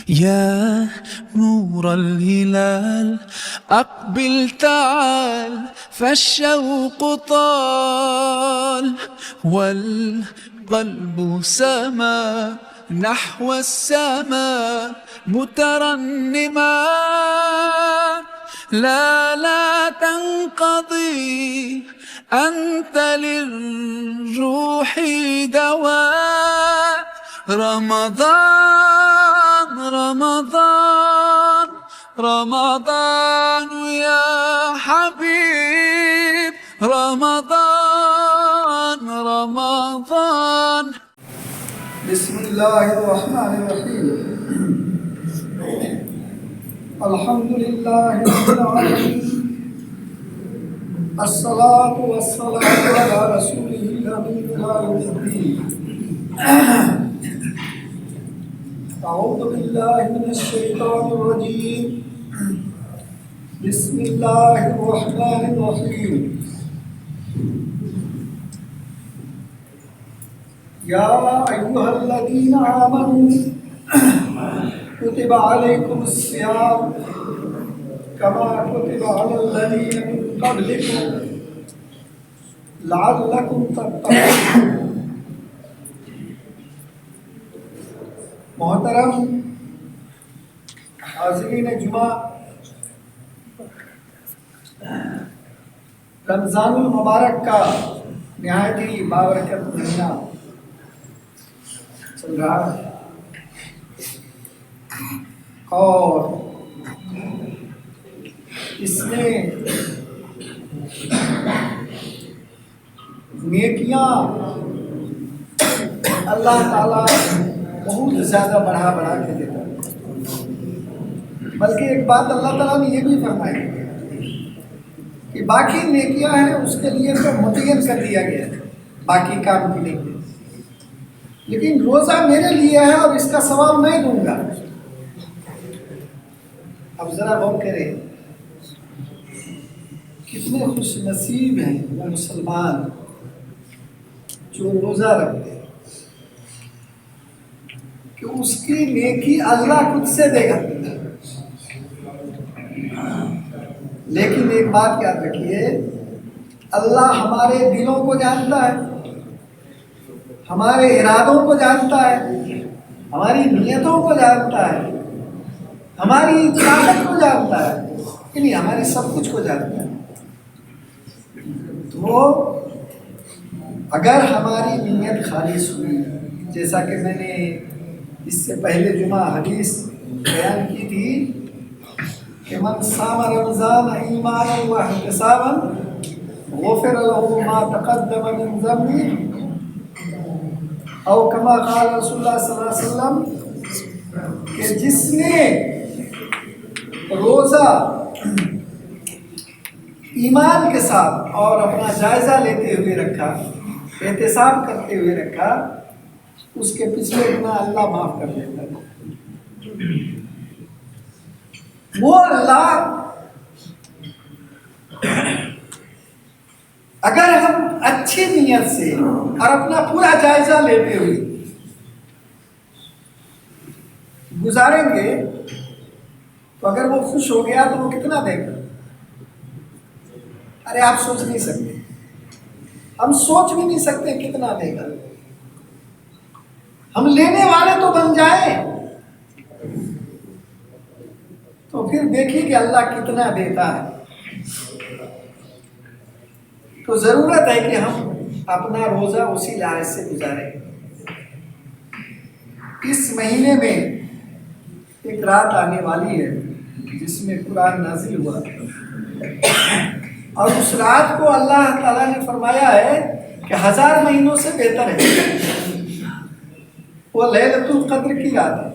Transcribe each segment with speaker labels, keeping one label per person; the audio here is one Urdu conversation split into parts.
Speaker 1: يا نور الهلال أقبل تعال فالشوق طال والقلب سما نحو السماء مترنما لا تنقضي أنت للروح دواء رمضان رمضان رمضان يا حبيب رمضان رمضان.
Speaker 2: بسم الله الرحمن الرحيم. الحمد لله رب العالمين. الصلاة والسلام على رسوله الأمين الهادي. أعوذ بالله من الشيطان الرجيم. بسم الله الرحمن الرحيم. يا أيها الذين آمنوا كتب عليكم الصيام كما كتب على الذين من قبلكم لعلكم تتقون. محترم حاضرین جمعہ، رمضان المبارک کا نہایت ہی بابرکت مہینہ چل رہا ہے اور اس میں نیکیاں اللہ تعالیٰ بہت زیادہ بڑھا کے دیتا ہے. بلکہ ایک بات اللہ تعالیٰ نے یہ بھی فرمائی کہ باقی نیکیاں ہیں اس کے لیے تو متعین کر دیا گیا ہے باقی کام کے لیے، لیکن روزہ میرے لیے ہے اور اس کا ثواب میں دوں گا. اب ذرا غور کریں، کتنے خوش نصیب ہیں وہ مسلمان جو روزہ رکھتے ہیں کہ اس کی نیکی اللہ خود سے دے گا. لیکن ایک بات یاد رکھیے، اللہ ہمارے دلوں کو جانتا ہے، ہمارے ارادوں کو جانتا ہے، ہماری نیتوں کو جانتا ہے، ہماری طاقت کو جانتا ہے، یعنی ہمارے سب کچھ کو جانتا ہے. تو اگر ہماری نیت خالص ہوئی، جیسا کہ میں نے اس سے پہلے جمعہ حدیث بیان کی تھی کہ من صام رمضان ایمانا واحتسابا غفر له ما تقدم من ذنبه، او کما قال رسول اللہ صلی اللہ علیہ وسلم کہ جس نے روزہ ایمان کے ساتھ اور اپنا جائزہ لیتے ہوئے رکھا، احتساب کرتے ہوئے رکھا، اس کے پچھلے گناہ اللہ معاف کر دیتا ہے. وہ اللہ اگر ہم اچھی نیت سے اور اپنا پورا جائزہ لیتے ہوئے گزاریں گے تو اگر وہ خوش ہو گیا تو وہ کتنا دے گا؟ ارے آپ سوچ نہیں سکتے، ہم سوچ بھی نہیں سکتے کتنا دے گا. ہم لینے والے تو بن جائیں تو پھر دیکھیے کہ اللہ کتنا دیتا ہے. تو ضرورت ہے کہ ہم اپنا روزہ اسی لحاظ سے گزاریں. اس مہینے میں ایک رات آنے والی ہے جس میں قرآن نازل ہوا، اور اس رات کو اللہ تعالیٰ نے فرمایا ہے کہ 1000 مہینوں سے بہتر ہے. وہ لیلۃ القدر کی رات ہے،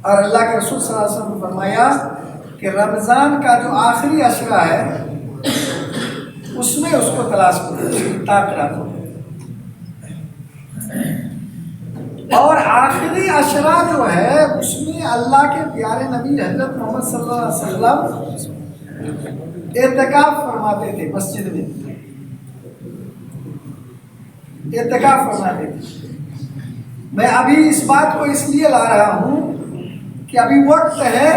Speaker 2: اور اللہ کے رسول صلی اللہ علیہ وسلم نے فرمایا کہ رمضان کا جو آخری عشرہ ہے اس میں اس کو تلاش کرو، طاقت ہو. اور آخری عشرہ جو ہے اس میں اللہ کے پیارے نبی حضرت محمد صلی اللہ علیہ وسلم اعتکاف فرماتے تھے، مسجد میں اعتکاف فرماتے تھے. میں ابھی اس بات کو اس لیے لا رہا ہوں کہ ابھی وقت ہے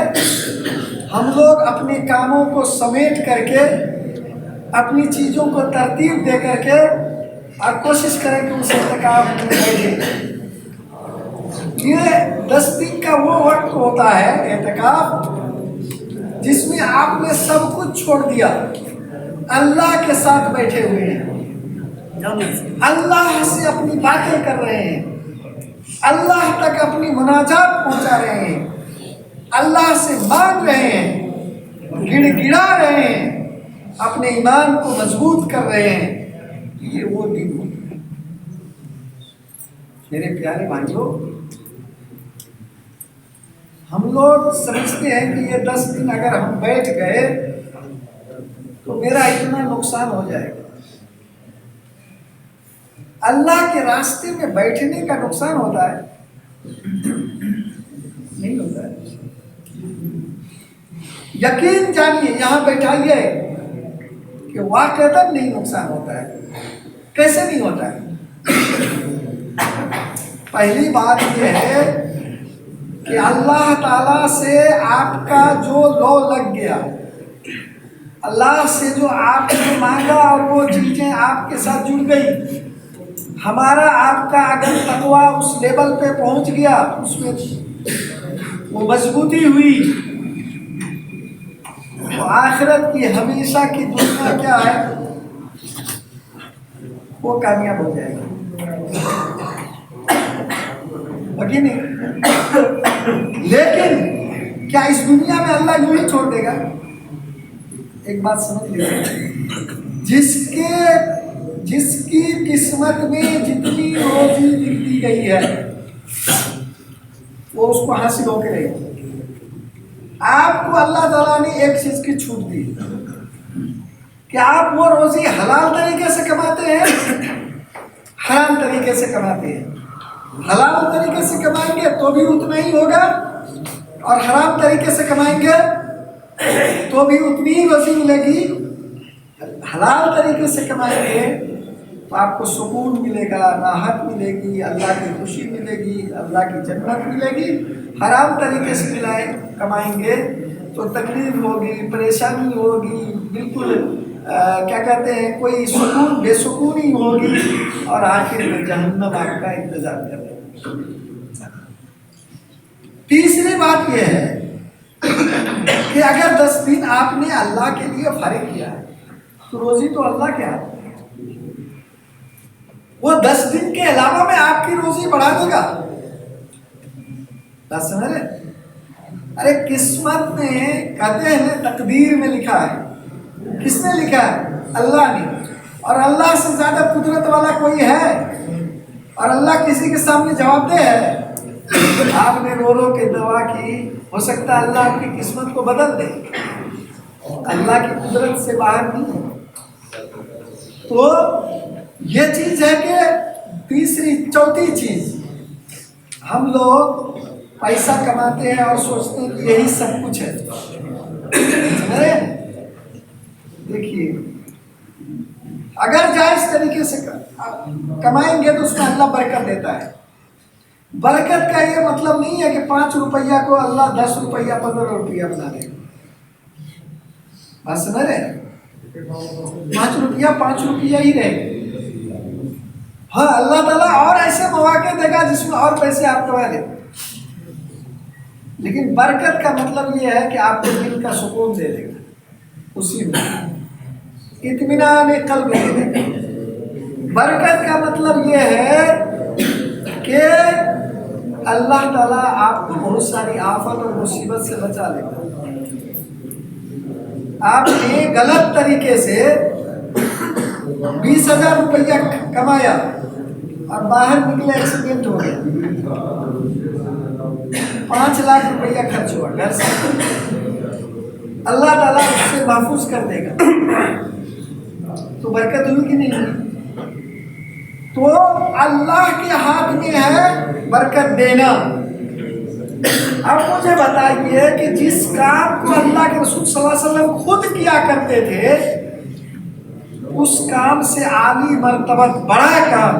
Speaker 2: ہم لوگ اپنے کاموں کو سمیٹ کر کے اپنی چیزوں کو ترتیب دے کر کے اور کوشش کریں کہ اس اعتکاف میں بیٹھیں۔ یہ 10 دن کا وہ وقت ہوتا ہے اعتکاف جس میں آپ نے سب کچھ چھوڑ دیا، اللہ کے ساتھ بیٹھے ہوئے ہیں، اللہ سے اپنی باتیں کر رہے ہیں، اللہ تک اپنی مناجات پہنچا رہے ہیں، اللہ سے مانگ رہے ہیں، گڑ گڑا رہے ہیں، اپنے ایمان کو مضبوط کر رہے ہیں۔ یہ وہ دن ہوتا ہے میرے پیارے بھائیوں۔ ہم لوگ سمجھتے ہیں کہ یہ 10 دن اگر ہم بیٹھ گئے تو میرا اتنا نقصان ہو جائے گا۔ اللہ کے راستے میں بیٹھنے کا نقصان ہوتا ہے؟ نہیں ہوتا ہے۔ یقین جانیے، یہاں بیٹھائیے کہ واقعتاً نہیں نقصان ہوتا ہے۔ کیسے نہیں ہوتا ہے؟ پہلی بات یہ ہے کہ اللہ تعالیٰ سے آپ کا جو لو لگ گیا، اللہ سے جو آپ نے مانگا اور وہ چیزیں آپ کے ساتھ جڑ گئی، ہمارا آپ کا اگر تقویٰ اس لیول پہ پہنچ گیا، اس میں وہ مضبوطی ہوئی، تو آخرت کی ہمیشہ کی دنیا کیا ہے، وہ کامیاب ہو جائے گا، نہیں؟ لیکن کیا اس دنیا میں اللہ یوں ہی چھوڑ دے گا؟ ایک بات سمجھ لیجیے، جس کی قسمت میں جتنی روزی لکھ دی گئی ہے وہ اس کو حاصل ہو کے رہے گی۔ آپ کو اللہ تعالیٰ نے ایک چیز کی چھوٹ دی کہ آپ وہ روزی حلال طریقے سے کماتے ہیں، حرام طریقے سے کماتے ہیں۔ حلال طریقے سے کمائیں گے تو بھی اتنا ہی ہوگا، اور حرام طریقے سے کمائیں گے تو بھی اتنی ہی روزی ملے گی۔ حلال طریقے سے کمائیں گے تو آپ کو سکون ملے گا، راحت ملے گی، اللہ کی خوشی ملے گی، اللہ کی جنت ملے گی۔ حرام طریقے سے کمائیں گے تو تکلیف ہوگی، پریشانی ہوگی، بالکل کیا کہتے ہیں، کوئی سکون بے سکونی ہوگی، اور آخر میں جہنم آپ کا انتظار کر رہے گا۔ تیسری بات یہ ہے کہ اگر 10 دن آپ نے اللہ کے لیے فارغ کیا ہے تو روزی تو اللہ کے ہاتھ میں ہے۔ وہ 10 دن کے علاوہ میں آپ کی روزی بڑھا دے گا۔ بات سمجھ رہے؟ ارے قسمت میں کہتے ہیں تقدیر میں لکھا ہے۔ کس نے لکھا ہے؟ اللہ نے۔ اور اللہ سے زیادہ قدرت والا کوئی ہے؟ اور اللہ کسی کے سامنے جواب دہ ہے؟ آپ نے رو رو کے دعا کی، ہو سکتا ہے اللہ آپ کی قسمت کو بدل دے، اللہ کی قدرت سے باہر نہیں ہے۔ تو یہ چیز ہے کہ چوتھی چیز، ہم لوگ پیسہ کماتے ہیں اور سوچتے ہیں کہ یہی سب کچھ ہے۔ دیکھیے، اگر جائز طریقے سے کمائیں گے تو اس میں اللہ برکت دیتا ہے۔ برکت کا یہ مطلب نہیں ہے کہ 5 روپیہ کو اللہ 10 روپیہ 15 روپیہ بنا دے۔ بات سمجھ رہے؟ 5 روپیہ ہی رہے۔ ہاں، اللہ تعالیٰ اور ایسے مواقع دے گا جس میں اور پیسے آپ کما لیں، لیکن برکت کا مطلب یہ ہے کہ آپ کو دل کا سکون دے دے گا، اسی میں اطمینان قلب دے دے گا۔ برکت کا مطلب یہ ہے کہ اللہ تعالیٰ آپ کو بہت ساری آفت اور مصیبت سے بچا لے گا۔ آپ نے غلط طریقے سے 20,000 روپیہ کمایا اور باہر نکلے ایکسیڈنٹ ہو گیا، 5 لاکھ روپیہ خرچ ہوا گھر سے، اللہ تعالیٰ اس سے محفوظ کر دے گا، تو برکت ہوئی کہ نہیں ہوئی؟ تو اللہ کے ہاتھ میں ہے برکت دینا۔ اب مجھے بتائیے کہ جس کام کو اللہ کے رسول صلی اللہ علیہ وسلم خود کیا کرتے تھے، اس کام سے عالی مرتبہ بڑا کام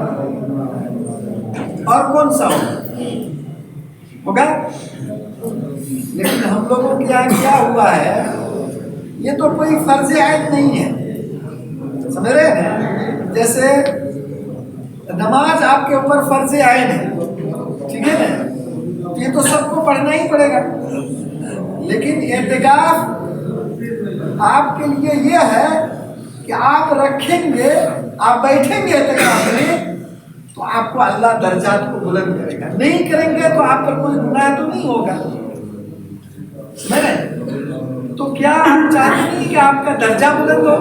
Speaker 2: اور کون سا ہوگا؟ لیکن ہم لوگوں کے یہاں کیا ہوا ہے، یہ تو کوئی فرض عین نہیں ہے، سمجھ رہے ہیں؟ جیسے نماز آپ کے اوپر فرض عین ہے، ٹھیک ہے نا، یہ تو سب کو پڑھنا ہی پڑے گا، لیکن اعتکاف آپ کے لیے یہ ہے کہ آپ رکھیں گے، آپ بیٹھیں گے اعتکاف میں تو آپ کو اللہ درجات کو بلند کرے گا، نہیں کریں گے تو آپ پر کوئی گناہ تو نہیں ہوگا، تو کیا ہم چاہتے نہیں کہ آپ کا درجہ بلند ہو؟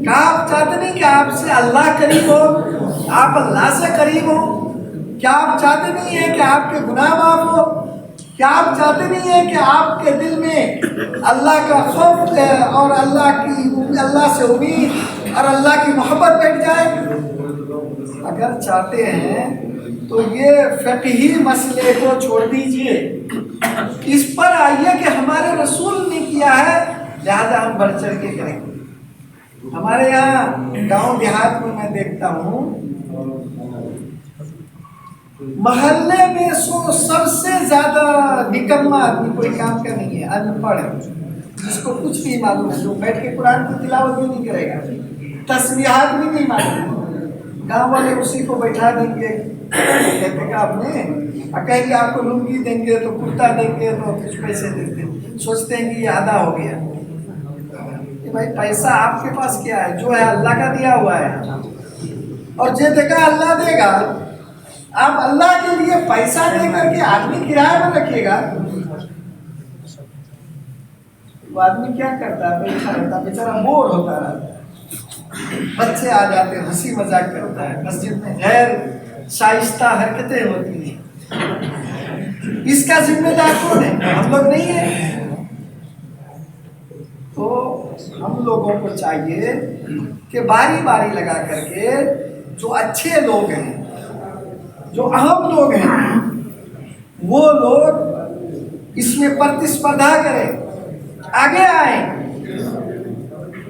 Speaker 2: کیا آپ چاہتے نہیں کہ آپ سے اللہ قریب ہو، آپ اللہ سے قریب ہو؟ کیا آپ چاہتے نہیں ہیں کہ آپ کے گناہ معاف ہو؟ کیا آپ چاہتے نہیں ہیں کہ آپ کے دل میں اللہ کا خوف اور اللہ سے امید اور اللہ کی محبت بیٹھ جائے؟ اگر چاہتے ہیں تو یہ فقہی مسئلے کو چھوڑ دیجئے، اس پر آئیے کہ ہمارے رسول نے کیا ہے لہذا ہم بڑھ چڑھ کے کریں گے۔ ہمارے یہاں گاؤں دیہات میں دیکھتا ہوں، محلے میں سب سے زیادہ نکما آدمی کوئی کام کا نہیں ہے، ان پڑھ ہے، جس کو کچھ بھی معلوم ہے، جو بیٹھ کے قرآن کی تلاوت بھی نہیں کرے گا، تسبیحات بھی نہیں معلوم، گاؤں والے اسی کو بیٹھا دیں گے اعتکاف میں، اور کہیں گے آپ کو لنگی دیں گے تو کرتا دیں گے تو کچھ پیسے دیتے ہیں، سوچتے ہیں کہ یہ آدھا ہو گیا۔ کہ بھائی پیسہ آپ کے پاس کیا ہے؟ جو ہے اللہ کا دیا ہوا ہے، اور جو دے گا اللہ دے گا۔ آپ اللہ کے لیے پیسہ دے کر کے آدمی کرایہ میں رکھیے گا، وہ آدمی کیا کرتا ہے؟ بیٹھا رہتا ہے، بیچارہ بور ہوتا رہتا ہے، بچے آ جاتے ہیں، ہنسی مذاق کرتا ہے، مسجد میں غیر شائستہ حرکتیں ہوتی ہیں، اس کا ذمہ دار کون ہے؟ ہم لوگ نہیں ہیں۔ تو ہم لوگوں کو چاہیے کہ باری باری لگا کر کے جو اچھے لوگ ہیں، جو اہم لوگ ہیں، وہ لوگ اس میں پرتسپردھا کریں، آگے آئیں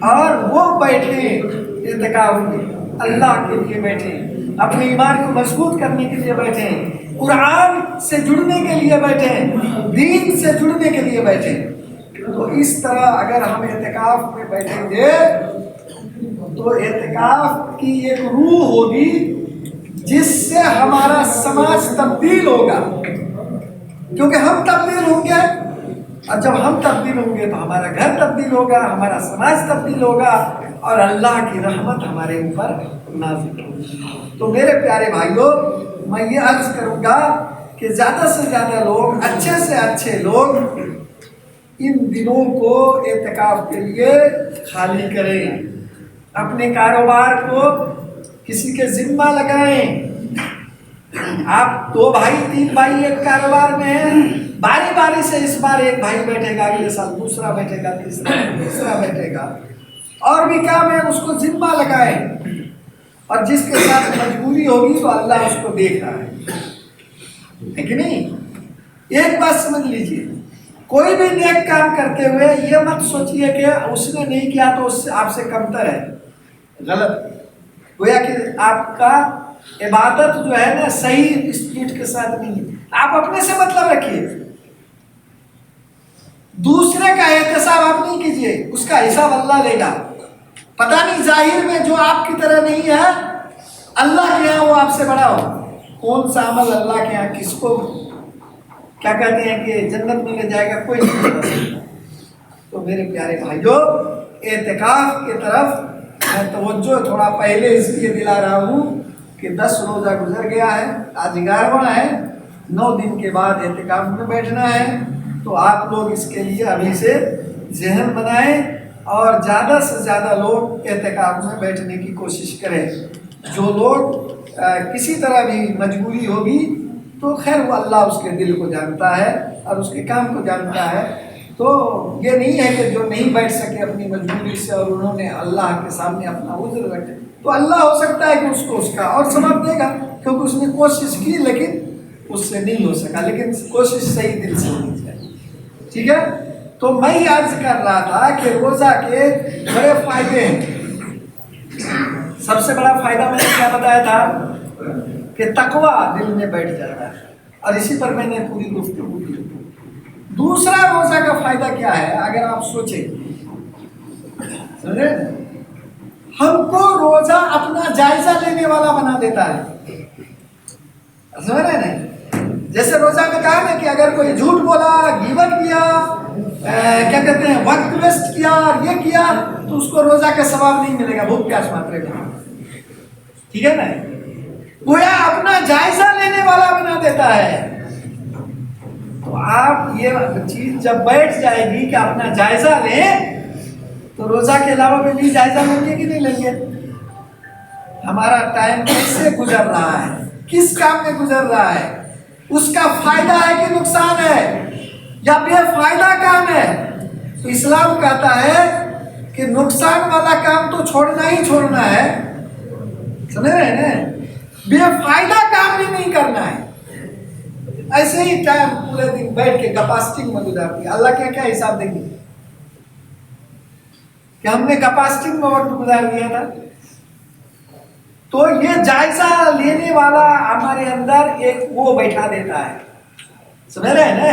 Speaker 2: اور وہ بیٹھیں اعتکاف میں، اللہ کے لیے بیٹھیں، اپنے ایمان کو مضبوط کرنے کے لیے بیٹھیں، قرآن سے جڑنے کے لیے بیٹھیں، دین سے جڑنے کے لیے بیٹھیں۔ تو اس طرح اگر ہم اعتکاف میں بیٹھیں گے تو اعتکاف کی ایک روح ہوگی جس سے ہمارا سماج تبدیل ہوگا، کیونکہ ہم تبدیل ہوں گے، اور جب ہم تبدیل ہوں گے تو ہمارا گھر تبدیل ہوگا، ہمارا سماج تبدیل ہوگا، اور اللہ کی رحمت ہمارے اوپر نازل ہوگی۔ تو میرے پیارے بھائیوں، میں یہ عرض کروں گا کہ زیادہ سے زیادہ لوگ، اچھے سے اچھے لوگ ان دنوں کو اعتکاف کے لیے خالی کریں، اپنے کاروبار کو کسی کے ذمہ لگائیں۔ آپ 2 بھائی 3 بھائی ایک کاروبار میں ہیں، باری باری سے اس بار ایک بھائی بیٹھے گا، اگلے سال دوسرا بیٹھے گا، تیسرا بیٹھے گا، اور بھی کام ہے، اس کو ذمہ لگائیں، اور جس کے ساتھ مجبوری ہوگی تو اللہ اس کو دیکھ رہا ہے کہ نہیں؟ ایک بات سمجھ لیجئے، کوئی بھی نیک کام کرتے ہوئے یہ مت سوچئے کہ اس نے نہیں کیا تو اس سے آپ سے کمتر ہے، غلط۔ گویا کہ آپ کا عبادت جو ہے نا صحیح اسپرٹ کے ساتھ نہیں ہے، آپ اپنے سے مطلب رکھیے، دوسرے کا احتساب آپ نہیں کیجئے، اس کا حساب اللہ لے گا۔ پتہ نہیں ظاہر میں جو آپ کی طرح نہیں ہے، اللہ کے یہاں وہ آپ سے بڑا ہو۔ کون سا عمل اللہ کے یہاں کس کو کیا کہتے ہیں کہ جنت میں لے جائے گا، کوئی نہیں بتا سکتا۔ تو میرے پیارے بھائیوں، اعتکاف کی طرف میں توجہ تھوڑا پہلے اس لیے دلا رہا ہوں کہ 10 روزہ گزر گیا ہے، آج 11واں ہے، 9 دن کے بعد اعتکاف میں بیٹھنا ہے۔ تو آپ لوگ اس کے لیے ابھی سے ذہن بنائیں، اور زیادہ سے زیادہ لوگ اعتکاف میں بیٹھنے کی کوشش کریں۔ جو لوگ کسی طرح بھی مجبوری ہوگی تو خیر وہ اللہ اس کے دل کو جانتا ہے اور اس کے کام کو جانتا ہے۔ تو یہ نہیں ہے کہ جو نہیں بیٹھ سکے اپنی مجبوری سے اور انہوں نے اللہ کے سامنے اپنا عذر رکھے تو اللہ ہو سکتا ہے کہ اس کو اس کا اور ثواب دے گا، کیونکہ اس نے کوشش کی لیکن اس سے نہیں ہو سکا، لیکن کوشش صحیح دل سے ہونی چاہیے، ٹھیک ہے؟ تو میں یہ عرض کر رہا تھا کہ روزہ کے بڑے فائدے ہیں۔ سب سے بڑا فائدہ میں نے کیا بتایا تھا کہ تقوی دل میں بیٹھ جاتا ہے، اور اسی پر میں نے پوری گفتگو کی۔ دوسرا روزہ کا فائدہ کیا ہے اگر آپ سوچیں، سمجھے، ہم کو روزہ اپنا جائزہ لینے والا بنا دیتا ہے، سمجھ رہے ہیں؟ جیسے روزہ میں کہا نا کہ اگر کوئی جھوٹ بولا، غیبت کیا، کیا کہتے ہیں وقت ویسٹ کیا، یہ کیا، تو اس کو روزہ کا ثواب نہیں ملے گا، بھوک پیاس ماترے گا، ٹھیک ہے نا؟ گویا اپنا جائزہ لینے والا بنا دیتا ہے۔ تو آپ یہ چیز جب بیٹھ جائے گی کہ اپنا جائزہ لیں، تو روزہ کے علاوہ میں بھی جائزہ لیں گے کہ نہیں لیں گے؟ ہمارا ٹائم کیسے گزر رہا ہے، کس کام میں گزر رہا ہے، اس کا فائدہ ہے کہ نقصان ہے یا بے فائدہ کام ہے؟ تو اسلام کہتا ہے کہ نقصان والا کام تو چھوڑنا ہی چھوڑنا ہے، سمجھ رہے ہیں نا؟ بے فائدہ کام بھی نہیں کرنا ہے۔ ایسے ہی ٹائم پورے دن بیٹھ کے گپاسٹنگ میں گزار دیا، اللہ کیا کیا حساب دیں گے کہ ہم نے گپاسٹنگ میں وقت گزار دیا تھا؟ تو یہ جائزہ لینے والا ہمارے اندر ایک وہ بیٹھا دیتا ہے، سمجھ رہے ہیں نا؟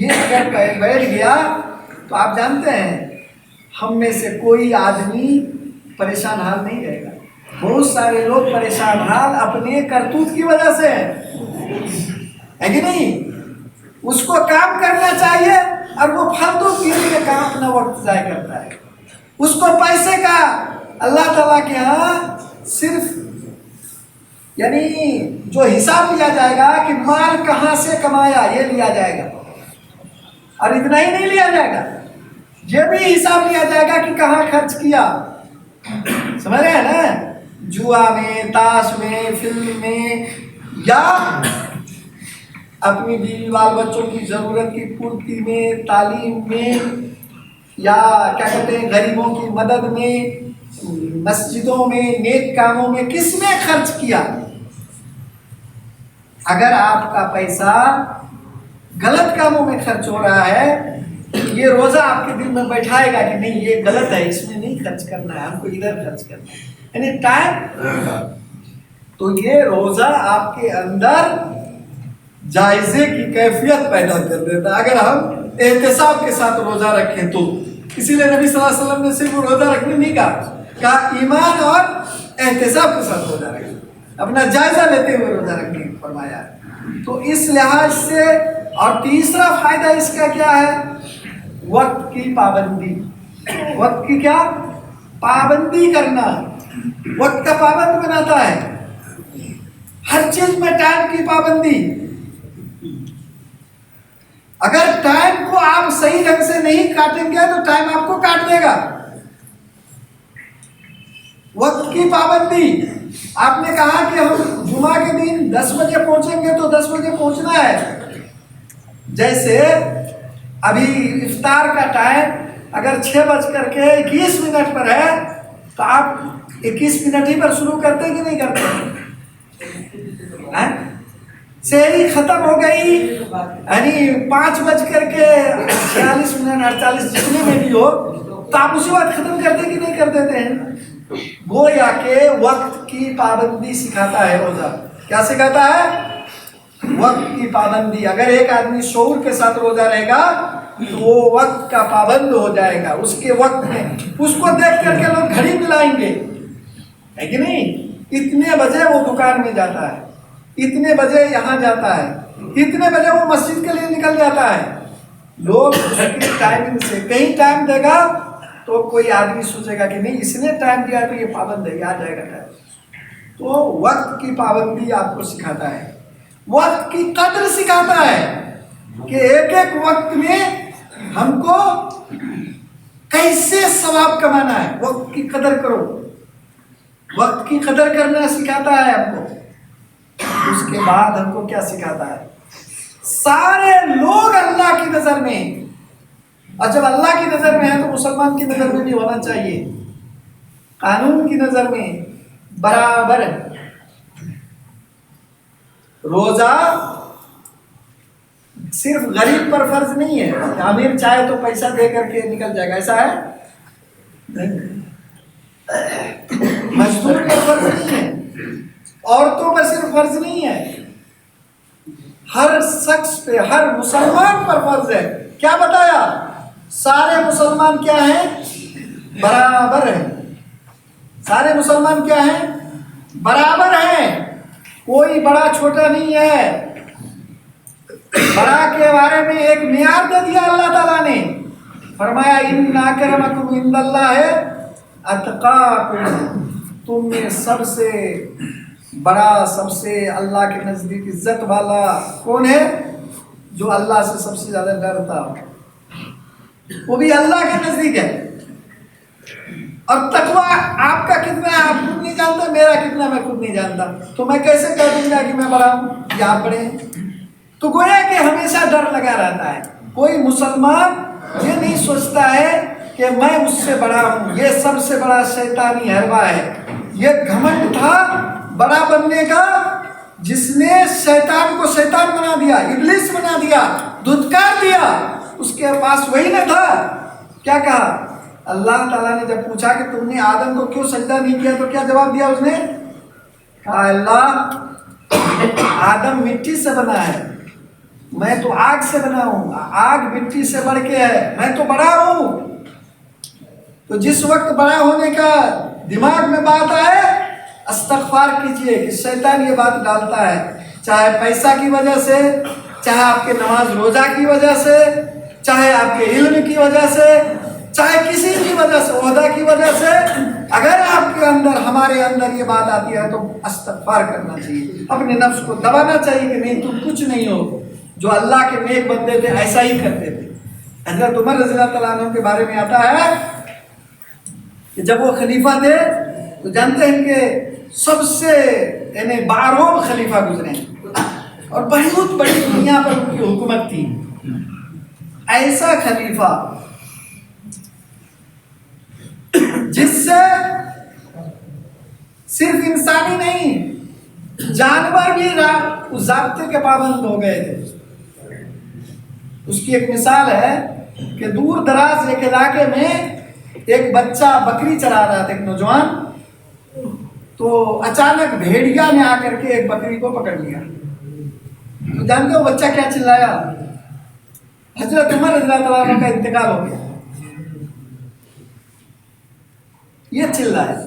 Speaker 2: یہ اگر بیٹھ گیا تو آپ جانتے ہیں ہم میں سے کوئی آدمی پریشان حال نہیں رہے گا۔ بہت سارے لوگ پریشان حال اپنے کرتوت کی وجہ سے ہے کہ نہیں؟ اس کو کام کرنا چاہیے اور وہ فالتو کے کام اپنا وقت ضائع کرتا ہے۔ اس کو پیسے کا اللہ تعالیٰ کے ہاں صرف یعنی جو حساب لیا جائے گا کہ مال کہاں سے کمایا، یہ لیا جائے گا، اور اتنا ہی نہیں لیا جائے گا، یہ بھی حساب لیا جائے گا کہ کہاں خرچ کیا، سمجھ رہے ہیں نا؟ جوا میں، تاش میں، فلم میں، یا اپنی بیوی بال بچوں کی ضرورت کی پورتی میں، تعلیم میں، یا کیا کہتے ہیں غریبوں کی مدد میں، مسجدوں میں، نیک کاموں میں، کس میں خرچ کیا؟ اگر آپ کا پیسہ غلط کاموں میں خرچ ہو رہا ہے، یہ روزہ آپ کے دل میں بیٹھائے گا کہ نہیں یہ غلط ہے، اس میں نہیں خرچ کرنا ہے، ہم کو ادھر خرچ کرنا ہے، یعنی ٹائم۔ تو یہ روزہ آپ کے اندر جائزے کی کیفیت پیدا کر دیتا ہے اگر ہم احتساب کے ساتھ روزہ رکھیں تو۔ اسی لیے نبی صلی اللہ علیہ وسلم نے صرف روزہ رکھنے نہیں کہا ایمان اور احتساب کے ساتھ روزہ رکھیں، اپنا جائزہ لیتے ہوئے روزہ رکھنے کی فرمایا۔ تو اس لحاظ سے، اور تیسرا فائدہ اس کا کیا ہے؟ وقت کی پابندی۔ وقت کی کیا پابندی کرنا، وقت کا پابند بناتا ہے، ہر چیز میں ٹائم کی پابندی۔ اگر ٹائم کو آپ صحیح ڈھنگ سے نہیں کاٹیں گے تو ٹائم آپ کو کاٹ دے گا۔ وقت کی پابندی، آپ نے کہا کہ ہم جمعہ کے دن 10 بجے پہنچیں گے تو 10 بجے پہنچنا ہے۔ جیسے ابھی افطار کا ٹائم اگر 6:21 پر ہے تو آپ 21 منٹ ہی پر شروع کرتے کہ نہیں کرتے؟ سحری ختم ہو گئی یعنی 5:46 جتنے میں بھی ہو تو آپ اسی وقت ختم کرتے کہ نہیں کر دیتے ہیں؟ گویا کہ وقت کی پابندی سکھاتا ہے روزہ۔ کیا سکھاتا ہے؟ وقت کی پابندی۔ اگر ایک آدمی شعور کے ساتھ روزہ رہے گا تو وہ وقت کا پابند ہو جائے گا، اس کے وقت میں اس کو دیکھ کر کے لوگ گھڑی ملائیں گے، ہے کہ نہیں؟ اتنے بجے وہ دکان میں جاتا ہے، اتنے بجے یہاں جاتا ہے، اتنے بجے وہ مسجد کے لیے نکل جاتا ہے۔ لوگ ٹائمنگ سے کہیں ٹائم دے گا تو کوئی آدمی سوچے گا کہ نہیں اس نے ٹائم دیا تو یہ پابند ہے، آ جائے گا ٹائم۔ تو وقت کی پابندی آپ کو سکھاتا ہے، وقت کی قدر سکھاتا ہے کہ ایک ایک وقت میں ہم کو کیسے ثواب کمانا ہے۔ وقت کی قدر کرو، وقت کی قدر کرنا سکھاتا ہے ہم کو۔ اس کے بعد ہم کو کیا سکھاتا ہے؟ سارے لوگ اللہ کی نظر میں، اور جب اللہ کی نظر میں ہے تو مسلمان کی نظر میں بھی ہونا چاہیے، قانون کی نظر میں برابر۔ روزہ صرف غریب پر فرض نہیں ہے، امیر چاہے تو پیسہ دے کر کے نکل جائے گا، ایسا ہے نہیں۔ مزدور پر فرض نہیں ہے، عورتوں پر صرف فرض نہیں ہے، ہر شخص پہ، ہر مسلمان پر فرض ہے۔ کیا بتایا؟ سارے مسلمان کیا ہیں؟ برابر ہیں۔ سارے مسلمان کیا ہیں؟ برابر ہیں، کوئی بڑا چھوٹا نہیں ہے۔ بڑا کے بارے میں ایک معیار دے دیا اللہ تعالیٰ نے، فرمایا ان اکرمکم عند اللہ اتقاکم، تم میں سب سے بڑا، سب سے اللہ کے نزدیک عزت والا کون ہے؟ جو اللہ سے سب سے زیادہ ڈرتا ہو، وہ بھی اللہ کے نزدیک ہے۔ اور تقویٰ آپ کا کتنا ہے آپ خود نہیں جانتا، میرا کتنا میں خود نہیں جانتا، تو میں کیسے کہہ دوں گا کہ میں بڑا ہوں یا آپ بڑے ہیں؟ تو گویا کہ ہمیشہ ڈر لگا رہتا ہے۔ کوئی مسلمان یہ نہیں سوچتا ہے کہ میں اس سے بڑا ہوں، یہ سب سے بڑا شیطانی حربہ ہے۔ یہ گھمنڈ تھا بڑا بننے کا، جس نے شیطان کو شیطان بنا دیا، ابلیس بنا دیا، دھتکار دیا۔ اس کے پاس وہی نہ تھا، کیا کہا اللہ تعالیٰ نے جب پوچھا کہ تم نے آدم کو کیوں سجدہ نہیں کیا، تو کیا جواب دیا اس نے؟ کہا اللہ آدم مٹی سے بنا ہے، میں تو آگ سے بنا ہوں، آگ مٹی سے بڑھ کے ہے، میں تو بڑا ہوں۔ تو جس وقت بڑا ہونے کا دماغ میں بات آئے، استغفار کیجئے کہ شیطان یہ بات ڈالتا ہے، چاہے پیسہ کی وجہ سے، چاہے آپ کے نماز روزہ کی وجہ سے، چاہے آپ کے علم کی وجہ سے، چاہے کسی کی وجہ سے، عہدہ کی وجہ سے، اگر آپ کے اندر، ہمارے اندر یہ بات آتی ہے تو استغفار کرنا چاہیے، اپنے نفس کو دبانا چاہیے کہ نہیں تم کچھ نہیں ہو، جو اللہ کے نیک بندے تھے ایسا ہی کرتے تھے۔ حضرت عمر رضی اللہ تعالیٰ عنہ کے بارے میں آتا ہے کہ جب وہ خلیفہ تھے تو جانتے ہیں کہ سب سے یعنی باروم خلیفہ گزرے اور بہت بڑی دنیا پر ان کی حکومت تھی۔ ایسا خلیفہ جس سے صرف انسانی نہیں، جانور بھی اس ضابطے کے پابند ہو گئے تھے۔ اس کی ایک مثال ہے کہ دور دراز ایک علاقے میں ایک بچہ بکری چرا رہا تھا، ایک نوجوان، تو اچانک بھیڑیا نے آ کر کے ایک بکری کو پکڑ لیا۔ تو جانتے ہو بچہ کیا چلایا؟ حضرت عمر رضی اللہ تعالیٰ عنہ کا انتقال ہو گیا، یہ چلایا۔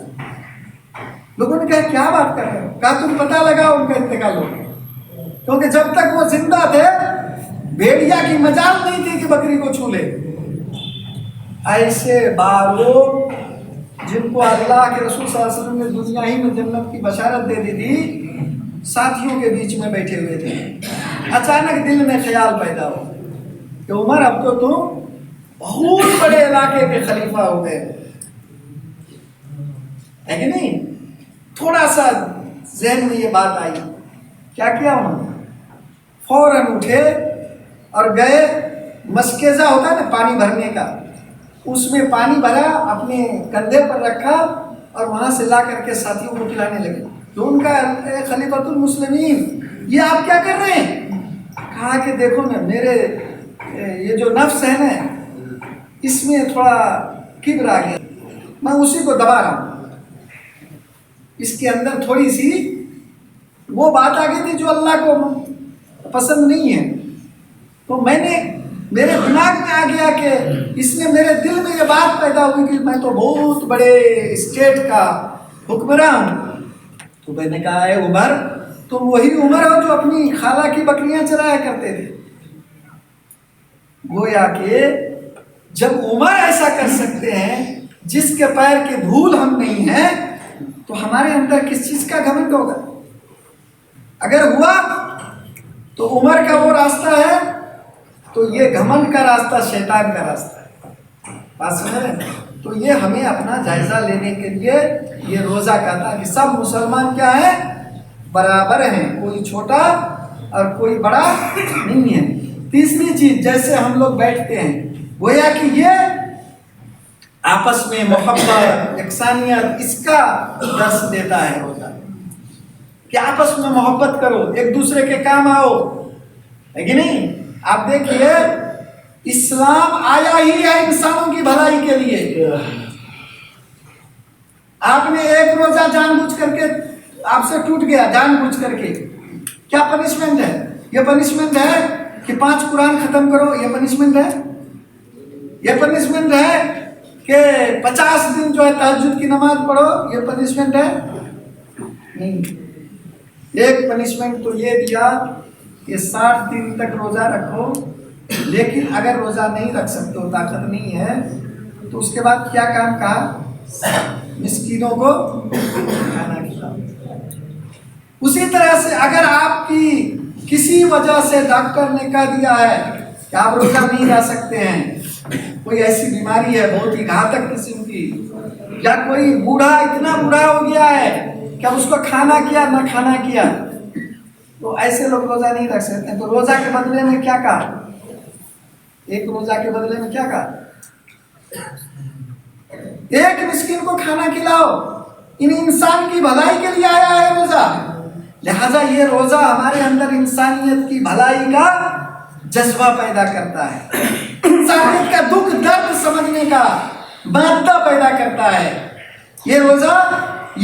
Speaker 2: لوگوں نے کہا کیا بات کر رہے ہو؟ کہا تم پتہ لگا ان کا انتقال ہو گیا، کیونکہ جب تک وہ زندہ تھے بھیڑیا کی مجال نہیں تھی کہ بکری کو چھو لے۔ ایسے باروں جن کو اللہ کے رسول صلی اللہ علیہ وسلم نے دنیا ہی میں جنت کی بشارت دے دی تھی، ساتھیوں کے بیچ میں بیٹھے ہوئے تھے۔ اچانک دل میں خیال پیدا ہو کہ عمر اب تو تم بہت بڑے علاقے کے خلیفہ ہو گئے، ہے کہ نہیں؟ تھوڑا سا ذہن میں یہ بات آئی، کیا کیا انہوں نے؟ فوراً اٹھے اور گئے، مسکیزہ ہوتا ہے نا پانی بھرنے کا، اس میں پانی بھرا، اپنے کندھے پر رکھا اور وہاں سے لا کر کے ساتھیوں کو پلانے لگے۔ تو ان کا خلیفۃ المسلمین یہ آپ کیا کر رہے ہیں؟ کہا کہ دیکھو نا میرے یہ جو نفس ہے نا اس میں تھوڑا کبر آ گیا، میں اسی کو دبا رہا ہوں، اس کے اندر تھوڑی سی وہ بات آ گئی تھی جو اللہ کو پسند نہیں ہے۔ تو میں نے میرے دماغ میں آ گیا کہ اس نے میرے دل میں یہ بات پیدا ہوئی کہ میں تو بہت بڑے اسٹیٹ کا حکمراں ہوں۔ تو میں نے کہا اے عمر، تم وہی عمر ہو جو اپنی خالہ کی بکریاں چرایا کرتے تھے۔ گویا کہ جب عمر ایسا کر سکتے ہیں جس کے پیر کے دھول ہم نہیں ہیں، تو ہمارے اندر کس چیز کا گھمنڈ ہوگا؟ اگر ہوا تو عمر کا وہ راستہ ہے، تو یہ گھمنڈ کا راستہ شیطان کا راستہ ہے۔ بات سمجھ رہے ہیں؟ تو یہ ہمیں اپنا جائزہ لینے کے لیے یہ روزہ کہتا ہے کہ سب مسلمان کیا ہیں؟ برابر ہیں، کوئی چھوٹا اور کوئی بڑا نہیں ہے۔ تیسری چیز، جیسے ہم لوگ بیٹھتے ہیں، گویا کہ یہ آپس میں محبت، یکسانیت، اس کا درس دیتا ہے روزہ، کہ آپس میں محبت کرو، ایک دوسرے کے کام آؤ، ہے کہ نہیں؟ آپ دیکھیے اسلام آیا ہی ہے انسانوں کی بھلائی کے لیے۔ آپ نے ایک روزہ جان بوجھ کر کے آپ سے ٹوٹ گیا جان بوجھ کر کے، کیا پنشمنٹ ہے؟ یہ پنشمنٹ ہے کہ 5 قرآن ختم کرو، یہ پنشمنٹ ہے؟ یہ پنشمنٹ ہے کہ 50 دن جو ہے تہجد کی نماز پڑھو، یہ پنشمنٹ ہے؟ نہیں۔ ایک پنشمنٹ تو یہ دیا کہ 60 دن تک روزہ رکھو، لیکن اگر روزہ نہیں رکھ سکتے ہو، طاقت نہیں ہے، تو اس کے بعد کیا کام کہا؟ مسکینوں کو کھانا کھلاؤ۔ اسی طرح سے اگر آپ کی کسی وجہ سے ڈاکٹر نے کہہ دیا ہے کہ آپ روزہ نہیں رہ سکتے ہیں، کوئی ایسی بیماری ہے بہت ہی گھاتک قسم کی، یا کوئی بوڑھا اتنا بوڑھا ہو گیا ہے کہ اب اس کو کھانا کیا نہ کھانا کیا، تو ایسے لوگ روزہ نہیں رکھ سکتے ہیں۔ تو روزہ کے بدلے میں کیا کہا؟ ایک روزہ کے بدلے میں کیا کہا؟ ایک مسکین کو کھانا کھلاؤ۔ ان انسان کی بھلائی کے لیے آیا ہے روزہ، لہذا یہ روزہ ہمارے اندر انسانیت کی بھلائی کا جذبہ پیدا کرتا ہے، انسانیت کا دکھ درد سمجھنے کا مادہ پیدا کرتا ہے۔ یہ روزہ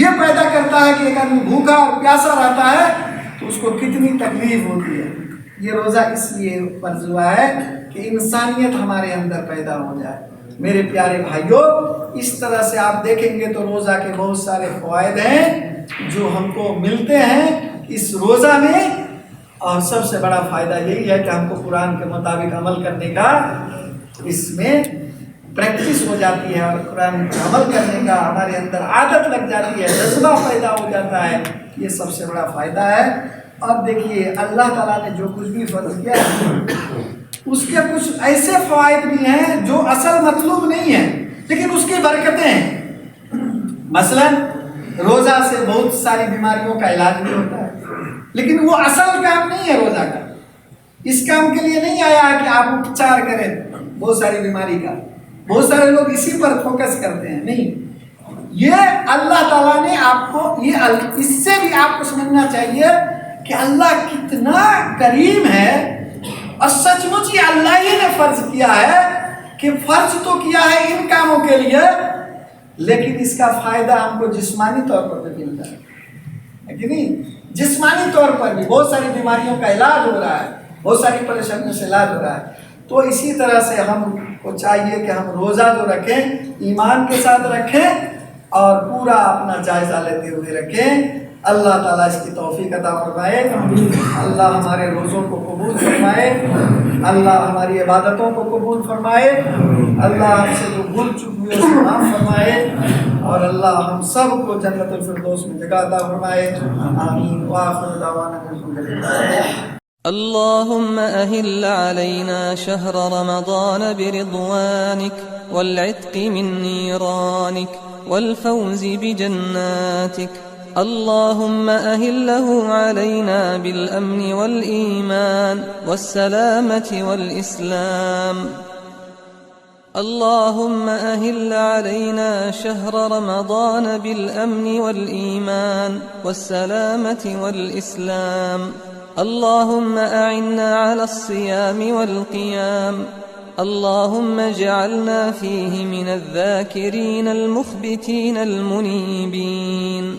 Speaker 2: یہ پیدا کرتا ہے کہ ایک آدمی بھوکا اور پیاسا رہتا ہے تو اس کو کتنی تکلیف ہوتی ہے۔ یہ روزہ اس لیے فرض ہوا ہے کہ انسانیت ہمارے اندر پیدا ہو جائے۔ میرے پیارے بھائیوں، اس طرح سے آپ دیکھیں گے تو روزہ کے بہت سارے فوائد ہیں جو ہم کو ملتے ہیں اس روزہ میں، اور سب سے بڑا فائدہ یہی ہے کہ ہم کو قرآن کے مطابق عمل کرنے کا اس میں پریکٹس ہو جاتی ہے، اور قرآن پر عمل کرنے کا ہمارے اندر عادت لگ جاتی ہے، جذبہ پیدا ہو جاتا ہے۔ یہ سب سے بڑا فائدہ ہے۔ اور دیکھیے اللہ تعالیٰ نے جو کچھ بھی فرض کیا ہے اس کے کچھ ایسے فوائد بھی ہیں جو اصل مطلوب نہیں ہیں لیکن اس کی برکتیں ہیں۔ مثلا روزہ سے بہت ساری بیماریوں کا علاج بھی ہوتا ہے، لیکن وہ اصل کام نہیں ہے روزہ کا۔ اس کام کے لیے نہیں آیا ہے کہ آپ اپچار کریں بہت ساری بیماری کا، بہت سارے لوگ اسی پر فوکس کرتے ہیں، نہیں۔ یہ اللہ تعالیٰ نے آپ کو اس سے بھی آپ کو سمجھنا چاہیے کہ اللہ کتنا کریم ہے، اور سچ مچ یہ اللہ ہی نے فرض کیا ہے کہ فرض تو کیا ہے ان کاموں کے لیے، لیکن اس کا فائدہ ہم کو جسمانی طور پر بھی ملتا ہے کہ نہیں؟ جسمانی طور پر بھی بہت ساری بیماریوں کا علاج ہو رہا ہے، بہت ساری پریشانیوں سے علاج ہو رہا ہے۔ تو اسی طرح سے ہم کو چاہیے کہ ہم روزہ جو رکھیں ایمان کے ساتھ رکھیں اور پورا اپنا جائزہ لیتے ہوئے رکھیں۔ اللہ تعالیٰ اس کی توفیق عطا فرمائے، اللہ ہمارے روزوں کو قبول فرمائے، اللہ ہماری عبادتوں کو قبول فرمائے، اللہ ہم سے جو بھول چک ہوئے اس کو معاف فرمائے، اور اللہ ہم سب کو جنت الفردوس میں جگہ عطا فرمائے۔ آمین۔ وآخر دعوانا الحمد للہ۔
Speaker 3: اللهم أهل علينا شهر رمضان برضوانك والعتق من نيرانك والفوز بجناتك. اللهم أهله علينا بالأمن والإيمان والسلامة والإسلام. اللهم أهل علينا شهر رمضان بالأمن والإيمان والسلامة والإسلام. اللهم أعنا على الصيام والقيام. اللهم اجعلنا فيه من الذاكرين المخبتين المنيبين.